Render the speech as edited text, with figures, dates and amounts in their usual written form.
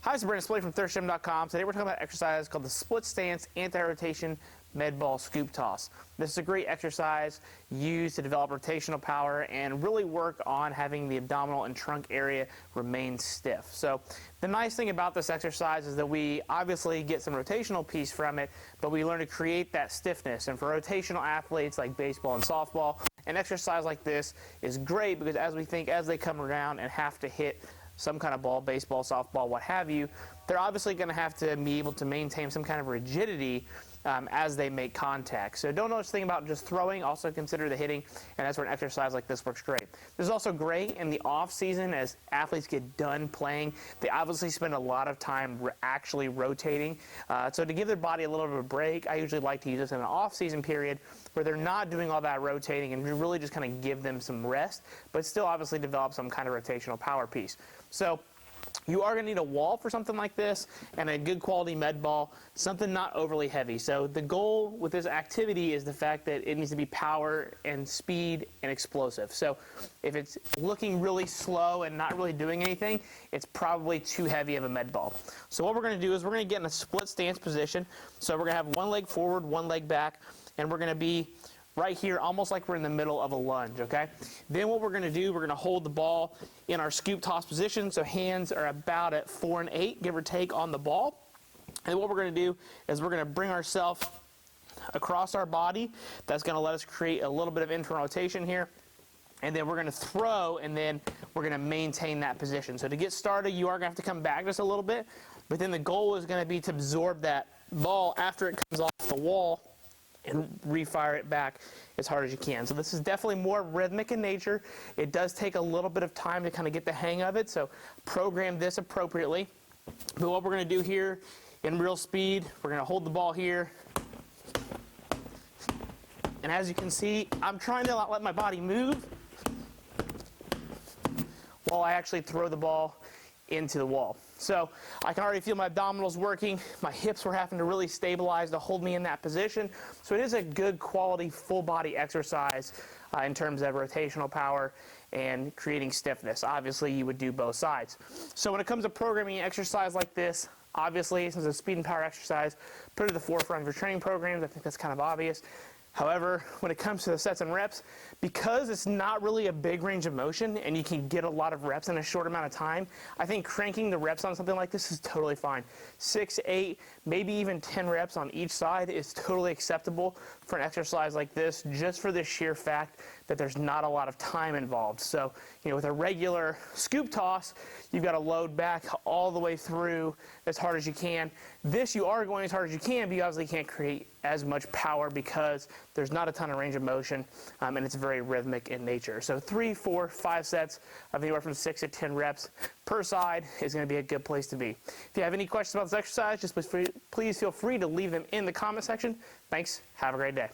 Hi, this is Brandon from thirstgym.com. Today we're talking about an exercise called the split stance anti-rotation med ball scoop toss. This is a great exercise used to develop rotational power and really work on having the abdominal and trunk area remain stiff. So the nice thing about this exercise is that we obviously get some rotational piece from it, but we learn to create that stiffness. And for rotational athletes like baseball and softball, an exercise like this is great because as they come around and have to hit some kind of ball, baseball, softball, what have you, they're obviously going to have to be able to maintain some kind of rigidity as they make contact. So don't just think about just throwing, also consider the hitting, and that's where an exercise like this works great. This is also great in the off season as athletes get done playing. They obviously spend a lot of time actually rotating. So to give their body a little bit of a break, I usually like to use this in an off season period where they're not doing all that rotating and really just kind of give them some rest, but still obviously develop some kind of rotational power piece. So you are going to need a wall for something like this and a good quality med ball, something not overly heavy. So the goal with this activity is the fact that it needs to be power and speed and explosive. So if it's looking really slow and not really doing anything, it's probably too heavy of a med ball. So what we're going to do is we're going to get in a split stance position. So we're going to have one leg forward, one leg back, and we're going to be right here, almost like we're in the middle of a lunge, okay? Then what we're gonna do, we're gonna hold the ball in our scoop toss position, so hands are about at 4 and 8, give or take, on the ball. And what we're gonna do is we're gonna bring ourselves across our body. That's gonna let us create a little bit of internal rotation here. And then we're gonna throw, and then we're gonna maintain that position. So to get started, you are gonna have to come back just a little bit, but then the goal is gonna be to absorb that ball after it comes off the wall and refire it back as hard as you can. So this is definitely more rhythmic in nature. It does take a little bit of time to kind of get the hang of it, so program this appropriately. But what we're going to do here in real speed, we're going to hold the ball here. And as you can see, I'm trying to not let my body move while I actually throw the ball into the wall. So I can already feel my abdominals working. My hips were having to really stabilize to hold me in that position. So it is a good quality full body exercise in terms of rotational power and creating stiffness. Obviously you would do both sides. So when it comes to programming an exercise like this, obviously since it's a speed and power exercise, put it at the forefront of your training programs. I think that's kind of obvious. However, when it comes to the sets and reps, because it's not really a big range of motion and you can get a lot of reps in a short amount of time, I think cranking the reps on something like this is totally fine. 6, 8, maybe even 10 reps on each side is totally acceptable for an exercise like this, just for the sheer fact that there's not a lot of time involved. So, with a regular scoop toss, you've got to load back all the way through as hard as you can. This, you are going as hard as you can, but you obviously can't create as much power because there's not a ton of range of motion, and it's very rhythmic in nature. So 3, 4, 5 sets of anywhere from 6 to 10 reps per side is going to be a good place to be. If you have any questions about this exercise, just please feel free to leave them in the comment section. Thanks. Have a great day.